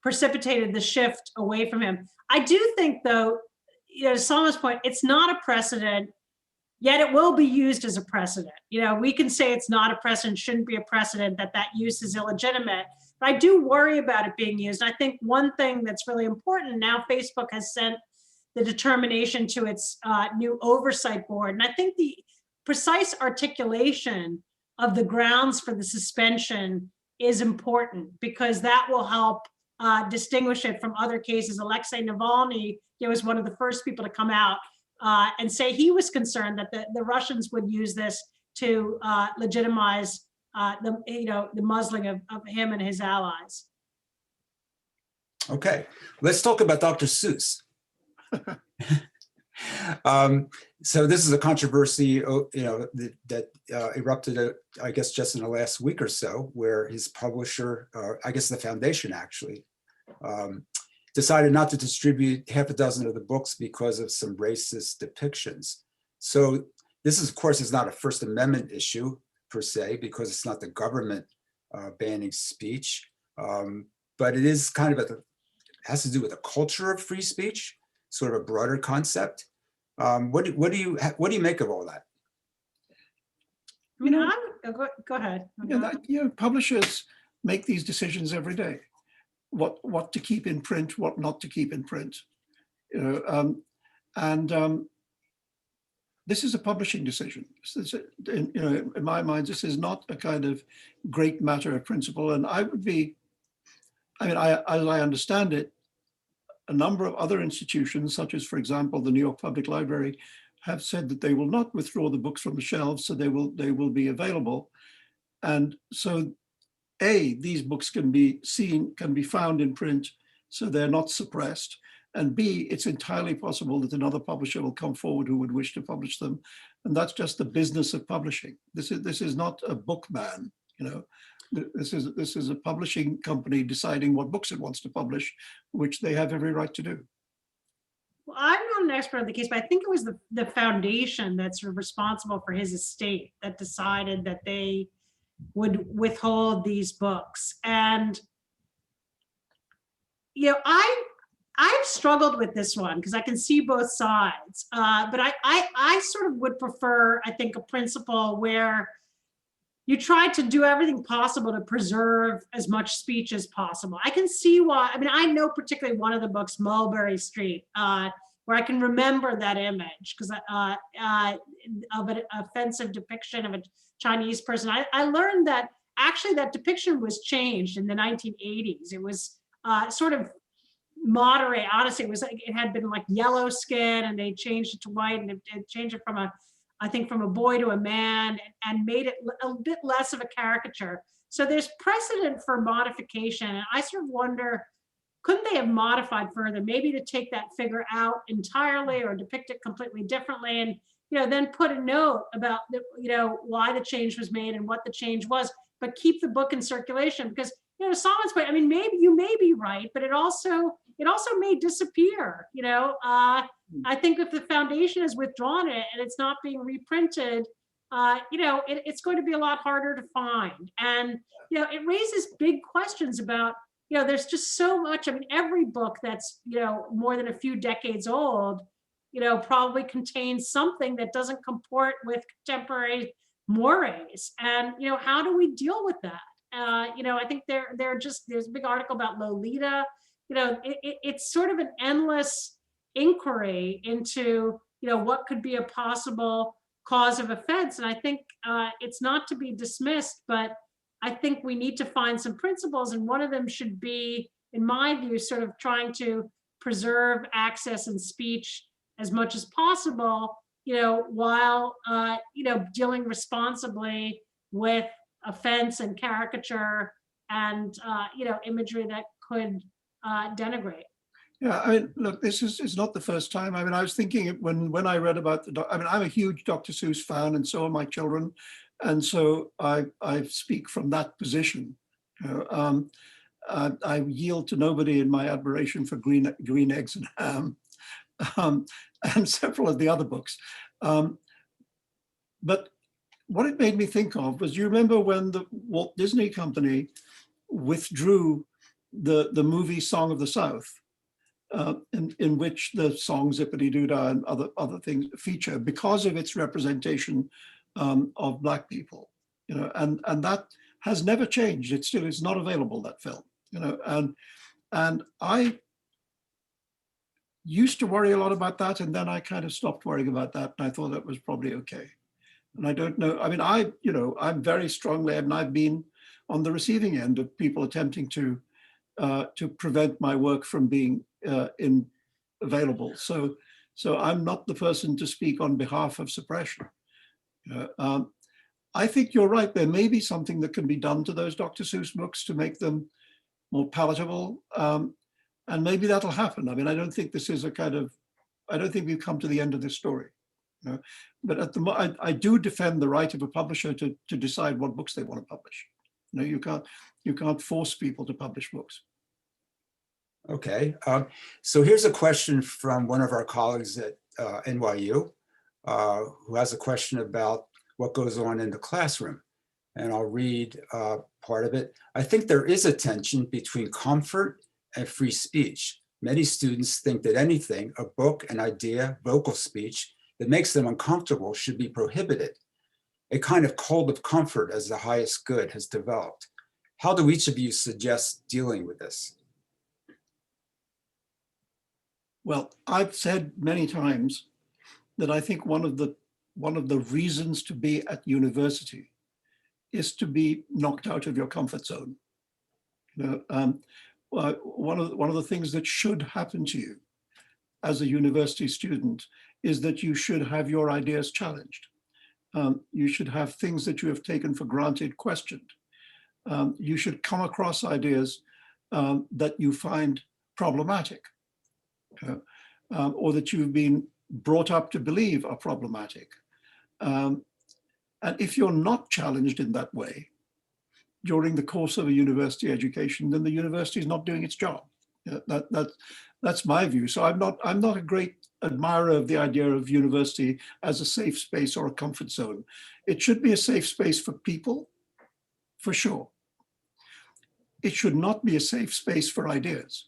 precipitated the shift away from him. I do think, though, to Salma's point, it's not a precedent, yet it will be used as a precedent. We can say it's not a precedent, shouldn't be a precedent, that use is illegitimate. But I do worry about it being used. I think one thing that's really important now, Facebook has sent the determination to its new oversight board. And I think the precise articulation of the grounds for the suspension is important, because that will help distinguish it from other cases. Alexei Navalny was one of the first people to come out and say he was concerned that the Russians would use this to legitimize the muzzling of him and his allies. Okay, let's talk about Dr. Seuss. So this is a controversy, that erupted, I guess, just in the last week or so, where his publisher, I guess the foundation actually, decided not to distribute half a dozen of the books because of some racist depictions. So this, of course, is not a First Amendment issue per se, because it's not the government banning speech, but it is kind of has to do with the culture of free speech, sort of a broader concept. What do you make of all that? Go ahead. Publishers make these decisions every day. What to keep in print, what not to keep in print. this is a publishing decision. In my mind, this is not a kind of great matter of principle. And I would be, as I understand it, a number of other institutions, such as, for example, the New York Public Library, have said that they will not withdraw the books from the shelves, so they will be available. And so, A, these books can be found in print, so they're not suppressed. And B, it's entirely possible that another publisher will come forward who would wish to publish them. And that's just the business of publishing. This is not a bookman, This is a publishing company deciding what books it wants to publish, which they have every right to do. Well, I'm not an expert on the case, but I think it was the foundation that's responsible for his estate that decided that they would withhold these books. And, I've struggled with this one because I can see both sides, but I sort of would prefer, I think, a principle where you try to do everything possible to preserve as much speech as possible. I can see why. I know particularly one of the books, Mulberry Street, where I can remember that image because of an offensive depiction of a Chinese person. I learned that actually that depiction was changed in the 1980s. It was sort of moderate. Honestly, it had been like yellow skin, and they changed it to white, and it changed it from a boy to a man, and made it a bit less of a caricature. So there's precedent for modification. And I sort of wonder, couldn't they have modified further, maybe to take that figure out entirely or depict it completely differently, and then put a note about why the change was made and what the change was, but keep the book in circulation? Because Salman's point, maybe you may be right, but it also may disappear. I think if the foundation has withdrawn it and it's not being reprinted, it's going to be a lot harder to find. And, it raises big questions about, there's just so much. Every book that's, more than a few decades old, probably contains something that doesn't comport with contemporary mores. And, how do we deal with that? I think there's a big article about Lolita. It's sort of an endless inquiry into, what could be a possible cause of offense. And I think it's not to be dismissed, but I think we need to find some principles. And one of them should be, in my view, sort of trying to preserve access and speech as much as possible, while, dealing responsibly with offense and caricature and, imagery that could denigrate. Yeah, look, this is not the first time. I was thinking when I read about I'm a huge Dr. Seuss fan, and so are my children, and so I speak from that position. I yield to nobody in my admiration for Green Eggs and Ham, and several of the other books. But what it made me think of was, you remember when the Walt Disney Company withdrew the movie Song of the South, in which the song Zippity Doodah and other things feature because of its representation of Black people, and that has never changed. It still is not available, that film, and I used to worry a lot about that, and then I kind of stopped worrying about that, and I thought that was probably okay. And I don't know. I'm very strongly, and I've been on the receiving end of people attempting to prevent my work from being available. So I'm not the person to speak on behalf of suppression. I think you're right. There may be something that can be done to those Dr. Seuss books to make them more palatable, and maybe that'll happen. I don't think this is I don't think we've come to the end of this story. But at I do defend the right of a publisher to decide what books they want to publish. You can't force people to publish books. Okay, so here's a question from one of our colleagues at NYU, who has a question about what goes on in the classroom. And I'll read part of it. I think there is a tension between comfort and free speech. Many students think that anything, a book, an idea, vocal speech, that makes them uncomfortable should be prohibited. A kind of cult of comfort as the highest good has developed. How do each of you suggest dealing with this? Well, I've said many times that I think one of the one of the reasons to be at university is to be knocked out of your comfort zone. One of the things that should happen to you as a university student is that you should have your ideas challenged. You should have things that you have taken for granted questioned. You should come across ideas that you find problematic, or that you've been brought up to believe are problematic. And if you're not challenged in that way during the course of a university education, then the university is not doing its job. That's my view. So I'm not a great admirer of the idea of university as a safe space or a comfort zone. It should be a safe space for people, for sure. It should not be a safe space for ideas.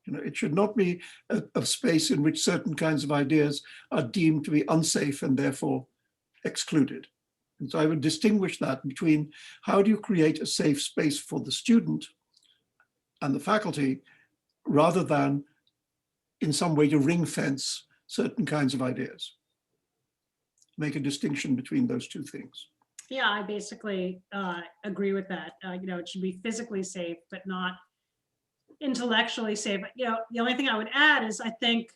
It should not be a space in which certain kinds of ideas are deemed to be unsafe and therefore excluded. And so I would distinguish that between how do you create a safe space for the student and the faculty, rather than in some way to ring fence certain kinds of ideas. Make a distinction between those two things. Yeah, I basically agree with that. It should be physically safe, but not intellectually safe. The only thing I would add is I think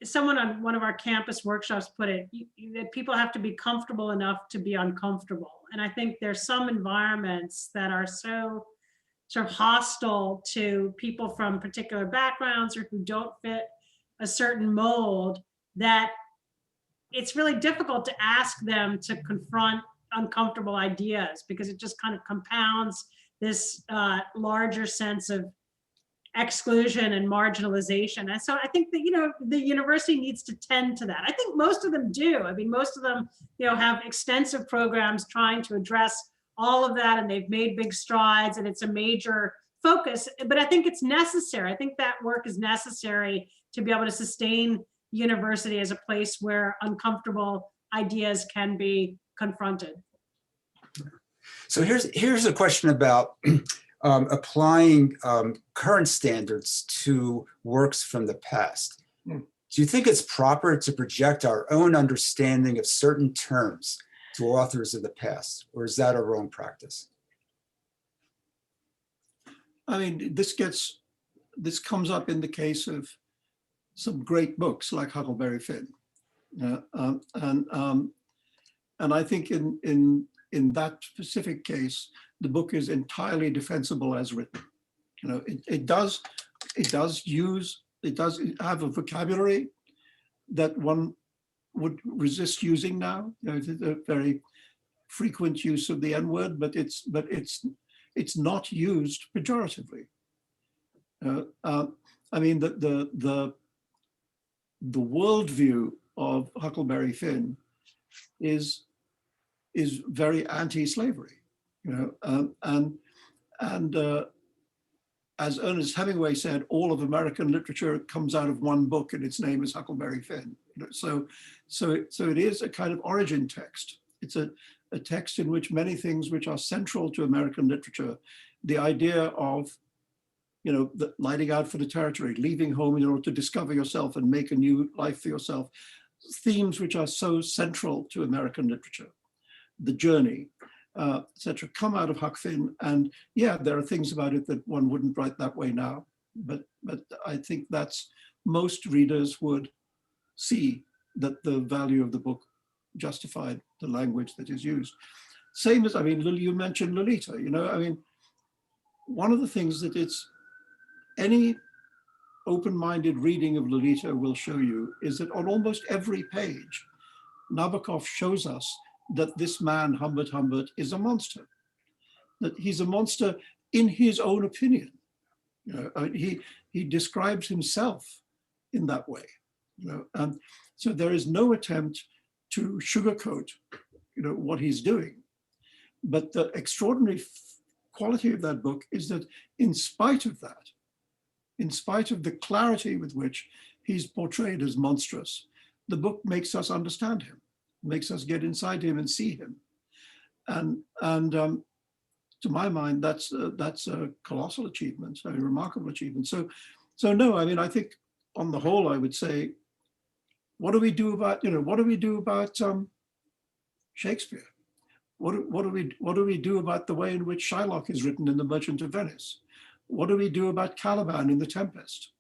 someone on one of our campus workshops put it, that people have to be comfortable enough to be uncomfortable. And I think there's some environments that are so sort of hostile to people from particular backgrounds or who don't fit a certain mold, that it's really difficult to ask them to confront uncomfortable ideas, because it just kind of compounds this larger sense of exclusion and marginalization. And so I think that, the university needs to tend to that. I think most of them do. I mean, most of them, have extensive programs trying to address all of that, and they've made big strides, and it's a major focus. But I think it's necessary. I think that work is necessary to be able to sustain university as a place where uncomfortable ideas can be confronted. So here's a question about applying current standards to works from the past. Do you think it's proper to project our own understanding of certain terms to authors of the past, or is that a wrong practice? I mean, this comes up in the case of some great books like Huckleberry Finn, and I think in that specific case, the book is entirely defensible as written. It does have a vocabulary that one would resist using now. It's a very frequent use of the N-word, but it's not used pejoratively. I mean, the worldview of Huckleberry Finn is very anti-slavery, and as Ernest Hemingway said, all of American literature comes out of one book, and its name is Huckleberry Finn. So it is a kind of origin text. It's a text in which many things which are central to American literature, the idea of lighting out for the territory, leaving home in order to discover yourself and make a new life for yourself, themes which are so central to American literature, the journey, etc., come out of Huck Finn. And yeah, there are things about it that one wouldn't write that way now, but I think that's, most readers would see that the value of the book justified the language that is used. Same as, I mean, you mentioned Lolita, I mean, one of the things that any open-minded reading of Lolita will show you is that on almost every page, Nabokov shows us that this man, Humbert Humbert, is a monster, that he's a monster in his own opinion. He describes himself in that way. And so there is no attempt to sugarcoat what he's doing. But the extraordinary quality of that book is that in spite of that, in spite of the clarity with which he's portrayed as monstrous, the book makes us understand him, makes us get inside him and see him. And to my mind, that's a colossal achievement, a remarkable achievement. So no, I mean, I think on the whole, I would say What do we do about, what do we do about Shakespeare? What do we do about the way in which Shylock is written in The Merchant of Venice? What do we do about Caliban in The Tempest?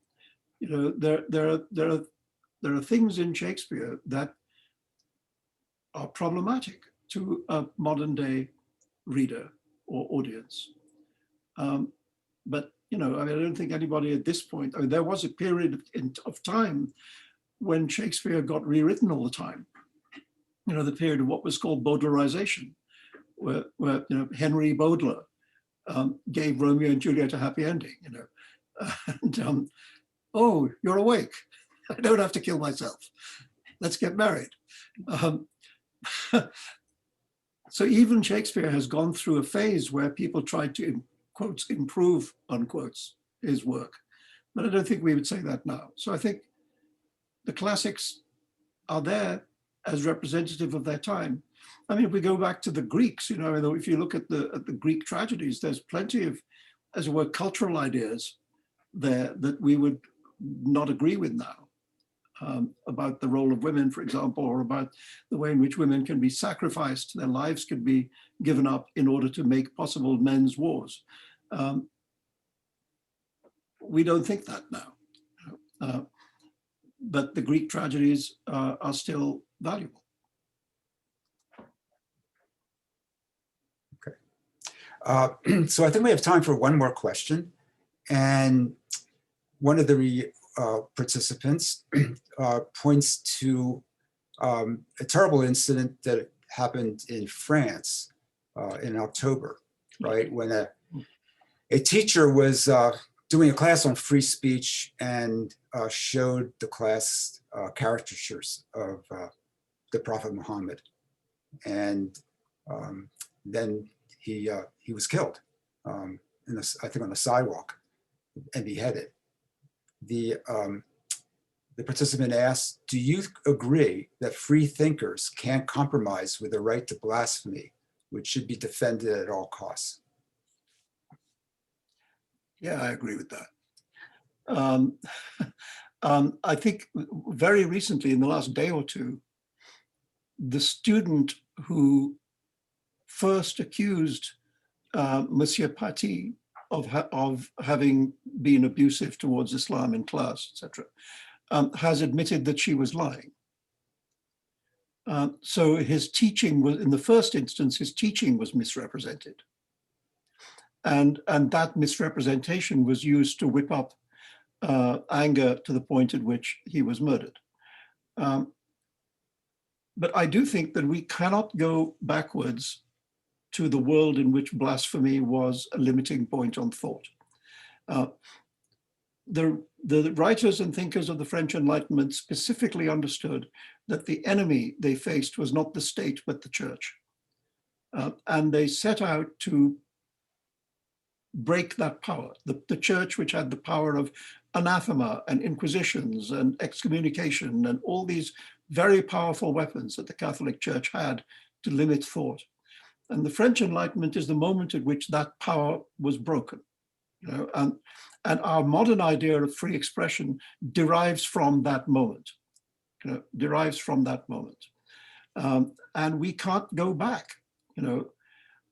There are things in Shakespeare that are problematic to a modern day reader or audience. But I don't think anybody at this point, there was a period of time when Shakespeare got rewritten all the time. The period of what was called Bowdlerization, where Henry Bowdler gave Romeo and Juliet a happy ending, and oh, you're awake. I don't have to kill myself. Let's get married. So even Shakespeare has gone through a phase where people tried to, quotes, improve, unquotes, his work. But I don't think we would say that now. So I think the classics are there as representative of their time. I mean, if we go back to the Greeks, if you look at the Greek tragedies, there's plenty of, as it were, cultural ideas there that we would not agree with now. About the role of women, for example, or about the way in which women can be sacrificed, their lives could be given up in order to make possible men's wars. We don't think that now. But the Greek tragedies are still valuable. Okay. So I think we have time for one more question. And one of the participants points to a terrible incident that happened in France in October, right? When a teacher was doing a class on free speech and showed the class caricatures of the Prophet Muhammad. And then he was killed, I think on the sidewalk, and beheaded. The participant asked, do you agree that free thinkers can't compromise with the right to blasphemy, which should be defended at all costs? Yeah, I agree with that. I think very recently, in the last day or two, the student who first accused Monsieur Paty of having been abusive towards Islam in class, etc., has admitted that she was lying. So his teaching was, in the first instance, his teaching was misrepresented. And that misrepresentation was used to whip up anger to the point at which he was murdered. But I do think that we cannot go backwards to the world in which blasphemy was a limiting point on thought. The writers and thinkers of the French Enlightenment specifically understood that the enemy they faced was not the state, but the church. And they set out to break that power. The church, which had the power of anathema and inquisitions and excommunication and all these very powerful weapons that the Catholic Church had to limit thought. And the French Enlightenment is the moment at which that power was broken. And our modern idea of free expression derives from that moment, derives from that moment. And we can't go back, I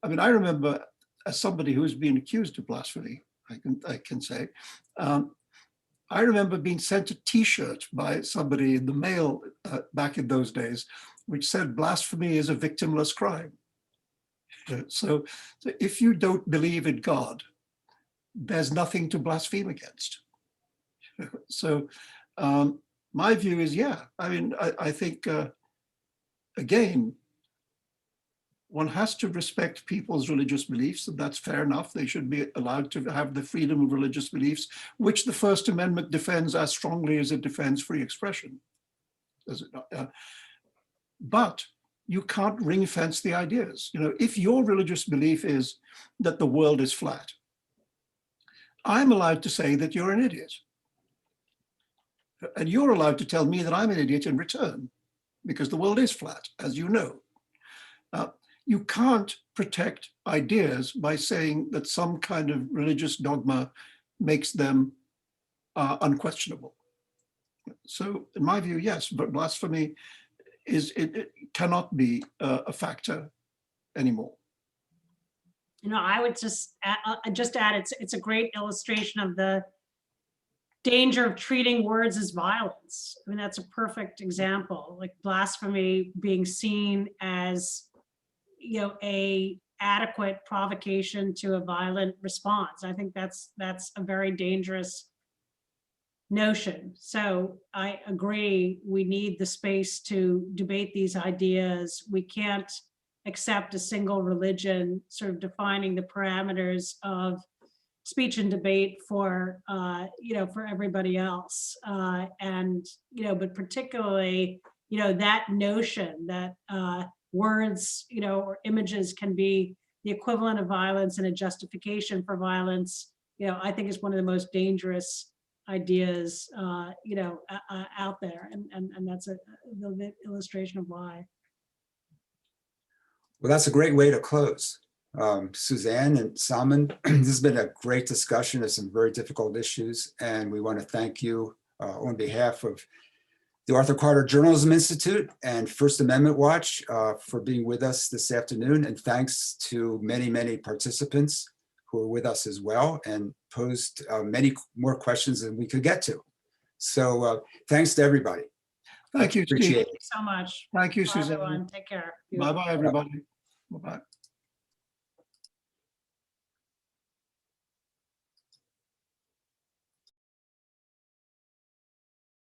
mean, I remember, as somebody who has been accused of blasphemy, I can say, I remember being sent a T-shirt by somebody in the mail back in those days, which said blasphemy is a victimless crime. So if you don't believe in God, there's nothing to blaspheme against. So my view is, yeah, I mean, I think, again, one has to respect people's religious beliefs, and that's fair enough. They should be allowed to have the freedom of religious beliefs, which the First Amendment defends as strongly as it defends free expression. Does it not? But you can't ring fence the ideas. If your religious belief is that the world is flat, I'm allowed to say that you're an idiot. And you're allowed to tell me that I'm an idiot in return, because the world is flat, as you know. You can't protect ideas by saying that some kind of religious dogma makes them unquestionable. So in my view, yes, but blasphemy it cannot be a factor anymore. I would just add it's a great illustration of the danger of treating words as violence. I mean, that's a perfect example, like blasphemy being seen as, a adequate provocation to a violent response. I think that's a very dangerous notion. So I agree, we need the space to debate these ideas. We can't accept a single religion sort of defining the parameters of speech and debate for for everybody else, but particularly that notion that words or images can be the equivalent of violence and a justification for violence, I think is one of the most dangerous ideas out there, and that's a little bit illustration of why. Well, that's a great way to close. Suzanne and Salman, this has been a great discussion of some very difficult issues, and we want to thank you on behalf of the Arthur Carter Journalism Institute and First Amendment Watch for being with us this afternoon, and thanks to many, many participants who are with us as well and posed many more questions than we could get to. So thanks to everybody. Thank you, Steve. Appreciate it. Thank you so much. Thank you, Bye, Suzanne. everyone. Take care. Bye-bye, everybody. Bye-bye.